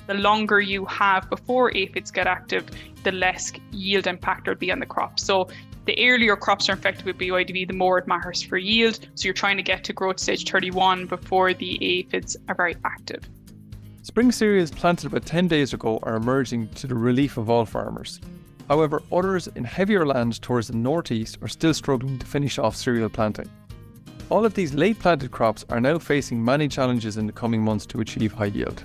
the longer you have before aphids get active, the less yield impact there'll be on the crop. So the earlier crops are infected with BYDV, the more it matters for yield. So you're trying to get to growth stage 31 before the aphids are very active. Spring cereals planted about 10 days ago are emerging to the relief of all farmers. However, others in heavier land towards the northeast are still struggling to finish off cereal planting. All of these late planted crops are now facing many challenges in the coming months to achieve high yield.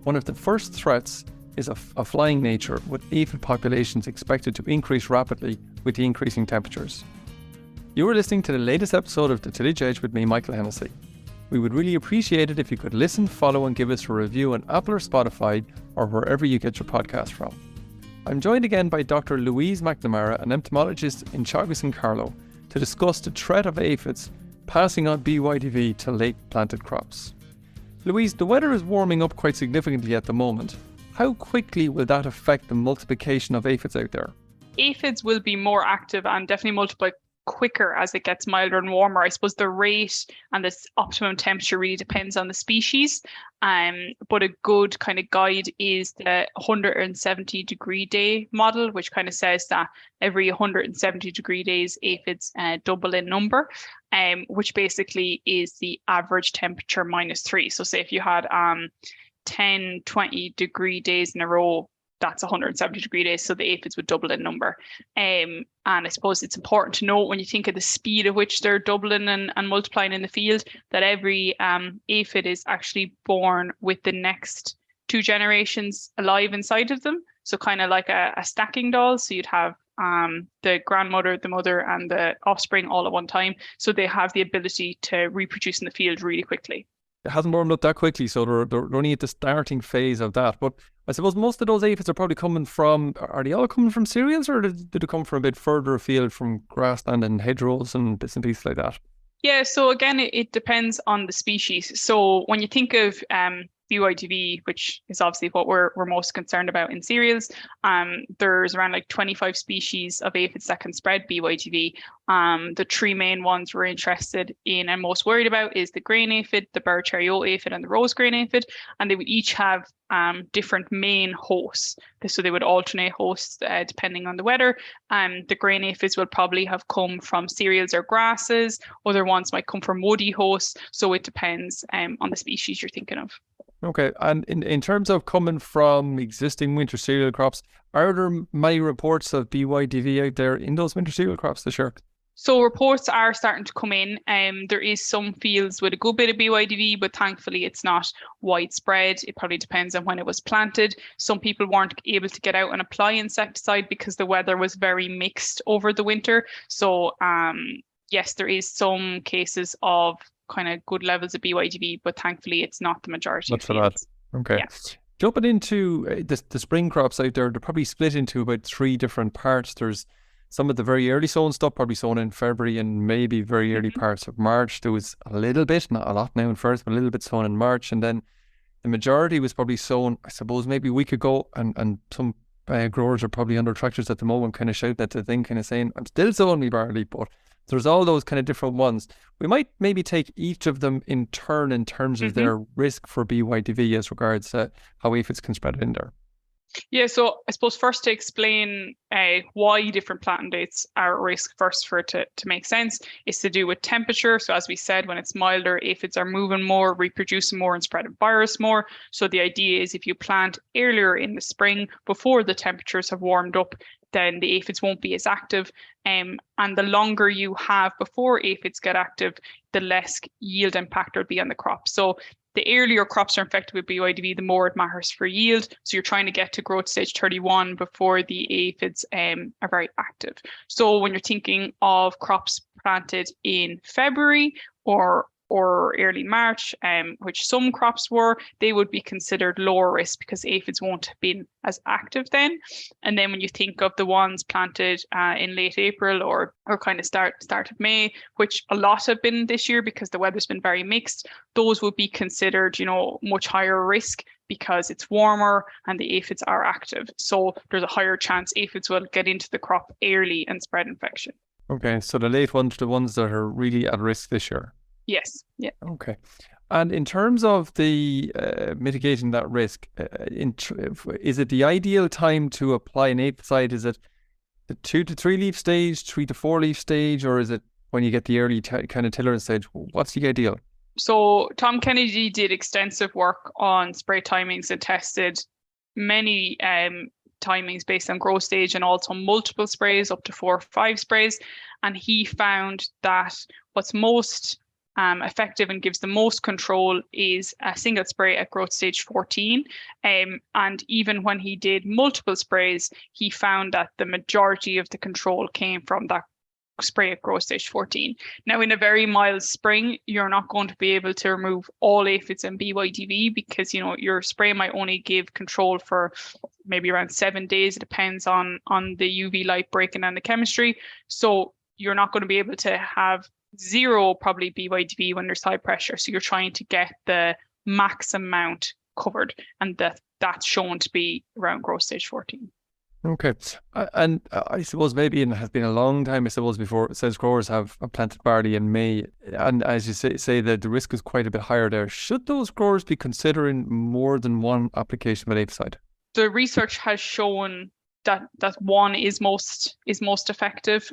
One of the first threats is a flying nature, with aphid populations expected to increase rapidly with the increasing temperatures. You are listening to the latest episode of the Tillage Edge with me, Michael Hennessy. We would really appreciate it if you could listen, follow and give us a review on Apple or Spotify or wherever you get your podcast from. I'm joined again by Dr. Louise McNamara, an entomologist in Teagasc and Carlow, to discuss the threat of aphids passing on BYDV to late planted crops. Louise, the weather is warming up quite significantly at the moment. How quickly will that affect the multiplication of aphids out there? Aphids will be more active and definitely multiply quicker as it gets milder and warmer. I suppose the rate and the optimum temperature really depends on the species. But a good kind of guide is the 170 degree day model, which kind of says that every 170 degree days aphids double in number, which basically is the average temperature -3. So say if you had 10, 20 degree days in a row, that's 170 degree days, so the aphids would double in number. And I suppose it's important to note when you think of the speed at which they're doubling and multiplying in the field, that every aphid is actually born with the next 2 generations alive inside of them. So kind of like a stacking doll. So you'd have the grandmother, the mother, and the offspring all at one time. So they have the ability to reproduce in the field really quickly. It hasn't warmed up that quickly, so they're only at the starting phase of that. But I suppose most of those aphids are probably coming from, are they all coming from cereals, or did they come from a bit further afield from grassland and hedgerows and bits and pieces like that? Yeah, so again, it depends on the species. So when you think of BYDV, which is obviously what we're most concerned about in cereals, there's around like 25 species of aphids that can spread BYDV. The 3 main ones we're interested in and most worried about is the grain aphid, the bird cherry oat aphid, and the rose grain aphid, and they would each have different main hosts. So they would alternate hosts depending on the weather. The grain aphids will probably have come from cereals or grasses. Other ones might come from woody hosts. So it depends on the species you're thinking of. Okay, and in terms of coming from existing winter cereal crops, are there many reports of BYDV out there in those winter cereal crops this year? So reports are starting to come in. There is some fields with a good bit of BYDV, but thankfully it's not widespread. It probably depends on when it was planted. Some people weren't able to get out and apply insecticide because the weather was very mixed over the winter. So yes, there is some cases of kind of good levels of BYDV, but thankfully it's not the majority of fields. Okay. Yeah. Jumping into the spring crops out there, they're probably split into about 3 different parts. There's some of the very early sown stuff, probably sown in February and maybe very early parts of March. There was a little bit, not a lot now in first, but a little bit sown in March. And then the majority was probably sown, I suppose, maybe a week ago. And some growers are probably under tractors at the moment, kind of shouting at the thing, kind of saying, I'm still sowing me barley, but there's all those kind of different ones. We might maybe take each of them in turn in terms of their risk for BYDV as regards how aphids can spread it in there. Yeah, so I suppose first to explain why different planting dates are at risk, first for it to make sense, is to do with temperature. So as we said, when it's milder, aphids are moving more, reproducing more and spreading virus more. So the idea is if you plant earlier in the spring, before the temperatures have warmed up, then the aphids won't be as active. And the longer you have before aphids get active, the less yield impact there'll be on the crop. So the earlier crops are infected with BYDV, the more it matters for yield. So you're trying to get to growth stage 31 before the aphids are very active. So when you're thinking of crops planted in February or early March, which some crops were, they would be considered lower risk because aphids won't have been as active then. And then when you think of the ones planted in late April or kind of start of May, which a lot have been this year because the weather's been very mixed, those would be considered, much higher risk because it's warmer and the aphids are active. So there's a higher chance aphids will get into the crop early and spread infection. Okay, so the late ones, the ones that are really at risk this year. Yes. Yeah. Okay. And in terms of the mitigating that risk, is it the ideal time to apply an aphicide? Is it the 2 to 3 leaf stage, 3 to 4 leaf stage, or is it when you get the early kind of tiller stage? What's the ideal? So Tom Kennedy did extensive work on spray timings and tested many timings based on growth stage and also multiple sprays, up to 4 or 5 sprays. And he found that what's most effective and gives the most control is a single spray at growth stage 14. And even when he did multiple sprays, he found that the majority of the control came from that spray at growth stage 14. Now, in a very mild spring, you're not going to be able to remove all aphids and BYDV because, your spray might only give control for maybe around 7 days. It depends on the UV light breaking down the chemistry. So you're not going to be able to have zero probably BYDV when there's high pressure. So you're trying to get the max amount covered, and that's shown to be around growth stage 14. Okay. And I suppose maybe it has been a long time, since growers have planted barley in May. And as you say that the risk is quite a bit higher there. Should those growers be considering more than one application of aphicide? The research has shown that one is most effective.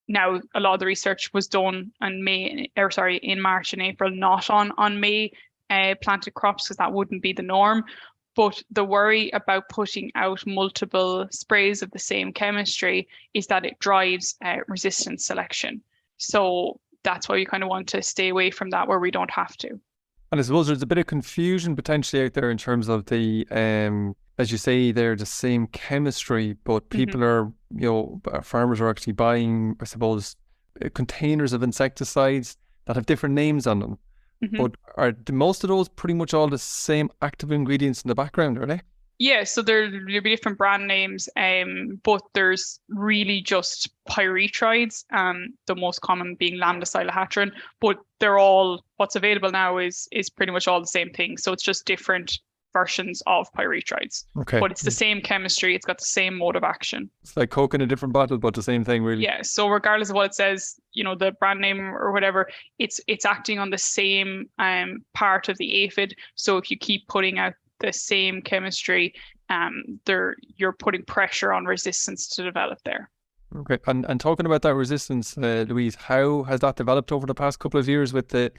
Now, a lot of the research was done in March and April, not on May planted crops, because that wouldn't be the norm. But the worry about putting out multiple sprays of the same chemistry is that it drives resistance selection. So that's why we kind of want to stay away from that where we don't have to. And I suppose there's a bit of confusion potentially out there in terms of the, as you say, they're the same chemistry, but people are, farmers are actually buying, I suppose, containers of insecticides that have different names on them. But are most of those pretty much all the same active ingredients in the background, are they? Yeah, so there'll be different brand names, but there's really just pyrethroids, the most common being lambda-cylohydrin, but they're all, what's available now is pretty much all the same thing. So it's just different versions of pyrethroids. Okay. But it's the same chemistry, it's got the same mode of action. It's like Coke in a different bottle, but the same thing, really. Yeah, so regardless of what it says, the brand name or whatever, it's acting on the same part of the aphid. So if you keep putting out the same chemistry, you're putting pressure on resistance to develop there. Okay, and talking about that resistance, Louise, how has that developed over the past couple of years with the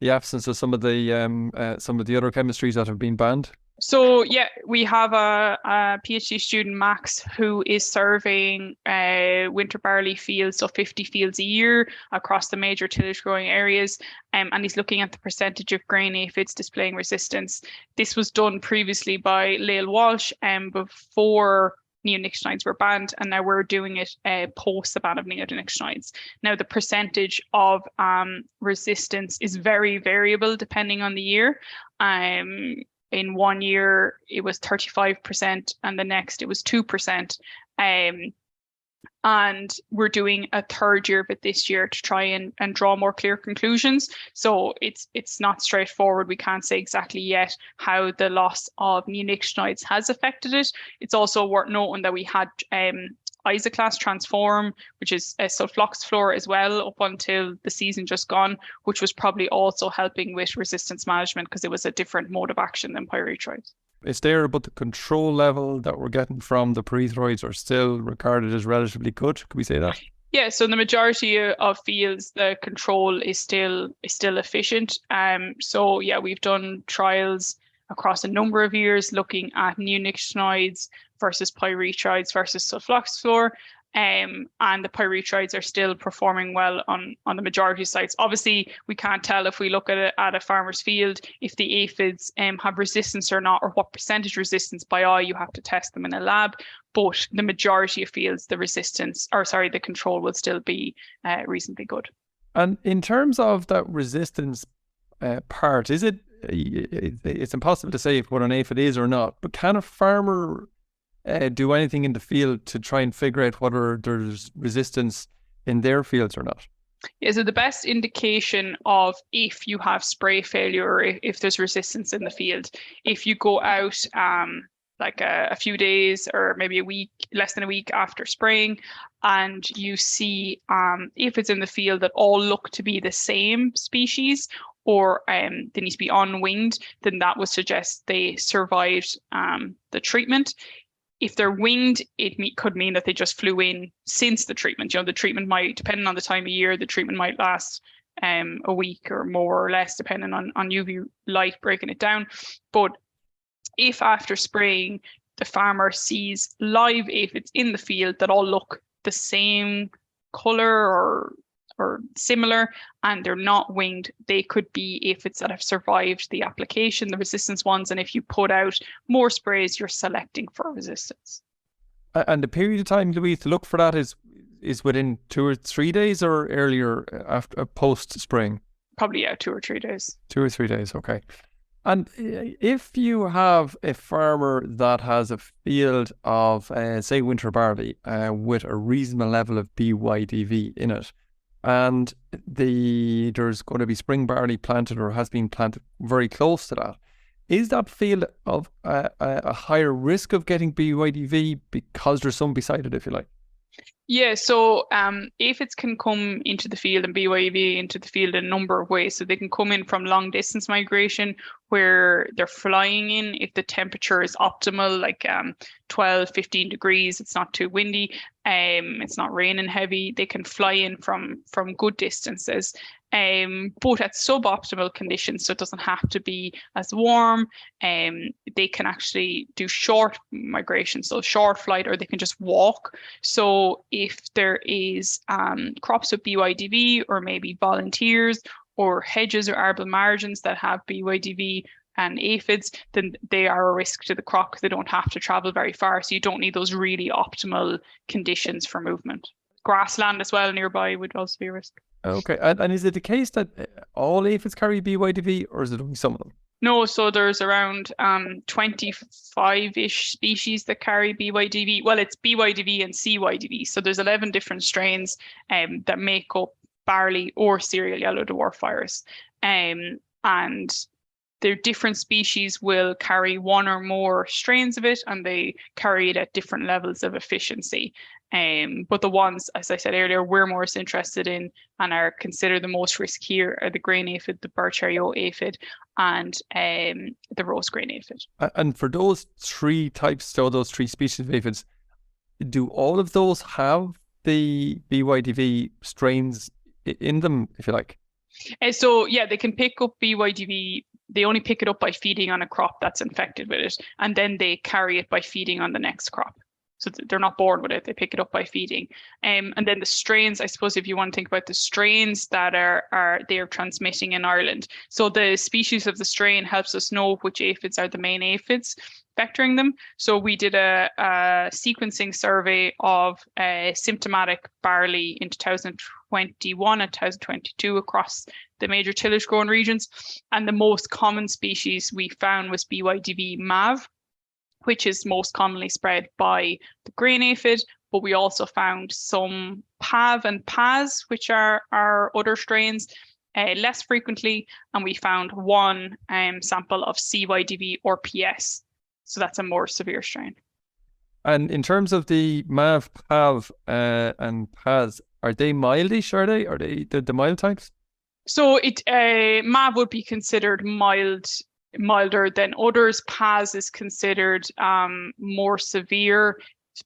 absence of some of the other chemistries that have been banned? So yeah, we have a PhD student, Max, who is surveying winter barley fields, so 50 fields a year across the major tillage growing areas, and he's looking at the percentage of grain aphids displaying resistance. This was done previously by Lael Walsh before neonicotinoids were banned, and now we're doing it post the ban of neonicotinoids. Now, the percentage of resistance is very variable depending on the year. In one year, it was 35%, and the next it was 2%. And we're doing a third year of it this year to try and draw more clear conclusions. So it's not straightforward. We can't say exactly yet how the loss of neonicotinoids has affected it. It's also worth noting that we had isoclast transform, which is a sulfoxaflor as well, up until the season just gone, which was probably also helping with resistance management because it was a different mode of action than pyrethroids. Is there, but the control level that we're getting from the pyrethroids are still regarded as relatively good? Could we say that? Yeah, so in the majority of fields, the control is still efficient. So yeah, we've done trials across a number of years looking at neonicotinoids versus pyrethroids versus sulfoxaflor. And the pyrethroids are still performing well on the majority of sites. Obviously, we can't tell if we look at a farmer's field if the aphids have resistance or not, or what percentage resistance by eye. You have to test them in a lab. But the majority of fields, the control will still be reasonably good. And in terms of that resistance part, it's impossible to say what an aphid is or not, but can a farmer do anything in the field to try and figure out whether there's resistance in their fields or not? Yeah, so the best indication of if you have spray failure or if there's resistance in the field, if you go out like a few days or maybe a week, less than a week after spraying, and you see aphids in the field that all look to be the same species, or they need to be unwinged, then that would suggest they survived the treatment. If they're winged, it could mean that they just flew in since the treatment. The treatment might, depending on the time of year, the treatment might last a week or more or less, depending on UV light breaking it down. But if after spraying the farmer sees live aphids in the field that all look the same color or similar, and they're not winged, they could be aphids that have survived the application, the resistance ones. And if you put out more sprays, you're selecting for resistance. And the period of time, Louise, to look for that is within 2 or 3 days or earlier after post spraying? Probably 2 or 3 days. 2 or 3 days, okay. And if you have a farmer that has a field of, say, winter barley with a reasonable level of BYDV in it, and there's going to be spring barley planted or has been planted very close to that, is that field of a higher risk of getting BYDV because there's some beside it, if you like? Yeah, so aphids can come into the field and BYDV into the field in a number of ways. So they can come in from long distance migration where they're flying in if the temperature is optimal, like 12, 15 degrees, it's not too windy, it's not raining heavy. They can fly in from good distances. But at suboptimal conditions, so it doesn't have to be as warm, they can actually do short migration, so short flight, or they can just walk. So if there is crops with BYDV, or maybe volunteers, or hedges or arable margins that have BYDV and aphids, then they are a risk to the crop because they don't have to travel very far. So you don't need those really optimal conditions for movement. Grassland as well nearby would also be a risk. Okay, and is it the case that all aphids carry BYDV, or is it only some of them? No, so there's around 25-ish species that carry BYDV. Well, it's BYDV and CYDV. So there's 11 different strains that make up barley or cereal yellow dwarf virus. And their different species will carry one or more strains of it, and they carry it at different levels of efficiency. But the ones, as I said earlier, we're most interested in and are considered the most risk here are the grain aphid, the Burcheri aphid, and the rose grain aphid. And for those three types, so those three species of aphids, do all of those have the BYDV strains in them, if you like? So yeah, they can pick up BYDV. They only pick it up by feeding on a crop that's infected with it, and then they carry it by feeding on the next crop. So they're not born with it, they pick it up by feeding. And then the strains, I suppose, if you want to think about the strains that they're transmitting in Ireland. So the species of the strain helps us know which aphids are the main aphids vectoring them. So we did a sequencing survey of symptomatic barley in 2021 and 2022 across the major tillage growing regions. And the most common species we found was BYDV MAV, which is most commonly spread by the grain aphid, but we also found some PAV and PAZ, which are other strains, less frequently, and we found one sample of CYDV or PS. So that's a more severe strain. And in terms of the MAV, PAV, and PAZ, are they mildish? Are they the mild types? So MAV would be considered milder than others. PAZ is considered more severe.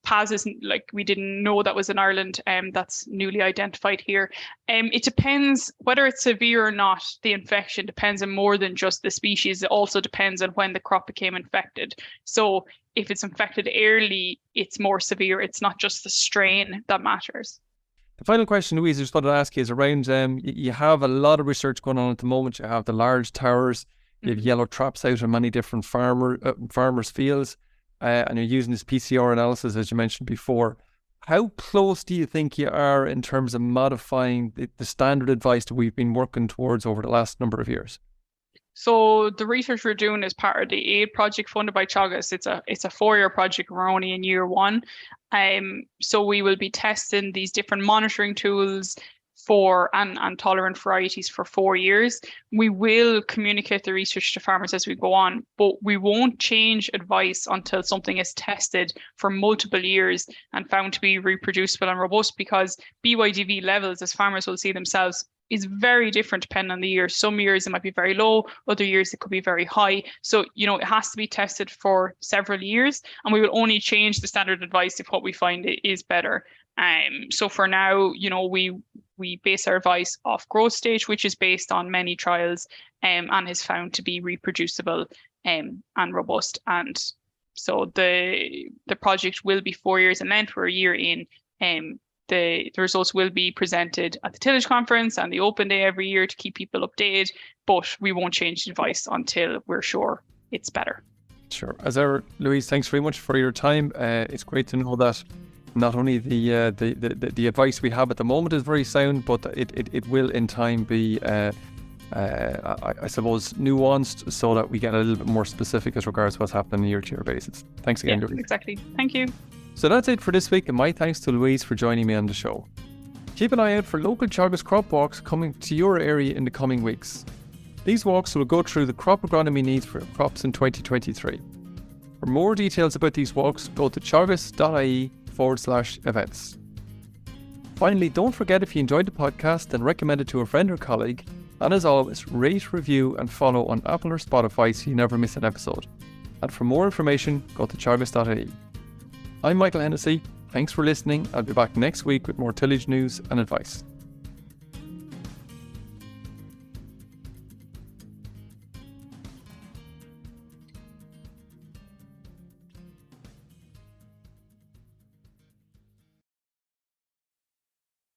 PAZ isn't, like, we didn't know that was in Ireland, that's newly identified here. It depends whether it's severe or not. The infection depends on more than just the species. It also depends on when the crop became infected. So if it's infected early, it's more severe. It's not just the strain that matters. The final question, Louise, I just wanted to ask you is around, you have a lot of research going on at the moment. You have the large towers, you have yellow traps out in many different farmers' fields, and you're using this PCR analysis, as you mentioned before. How close do you think you are in terms of modifying the standard advice that we've been working towards over the last number of years? So the research we're doing is part of the Aid project funded by Teagasc. It's a 4-year project. We're only in year 1. So we will be testing these different monitoring tools for and tolerant varieties for 4 years. We will communicate the research to farmers as we go on, but we won't change advice until something is tested for multiple years and found to be reproducible and robust, because BYDV levels, as farmers will see themselves, is very different depending on the year. Some years it might be very low, other years it could be very high. So, it has to be tested for several years, and we will only change the standard advice if what we find is better. So for now, we base our advice off growth stage, which is based on many trials, and is found to be reproducible and robust. And so the project will be 4 years in length. We're a year in. The results will be presented at the Tillage Conference and the Open Day every year to keep people updated, but we won't change the advice until we're sure it's better. Sure. As ever, Louise, thanks very much for your time. It's great to know that not only the advice we have at the moment is very sound, but it will in time be, I suppose, nuanced so that we get a little bit more specific as regards to what's happening on a year-to-year basis. Thanks again, Louise. Exactly. Thank you. So that's it for this week, and my thanks to Louise for joining me on the show. Keep an eye out for local Teagasc crop walks coming to your area in the coming weeks. These walks will go through the crop agronomy needs for crops in 2023. For more details about these walks, go to teagasc.ie/events. Finally, don't forget, if you enjoyed the podcast, then recommend it to a friend or colleague. And as always, rate, review and follow on Apple or Spotify so you never miss an episode. And for more information, go to teagasc.ie. I'm Michael Hennessy. Thanks for listening. I'll be back next week with more tillage news and advice.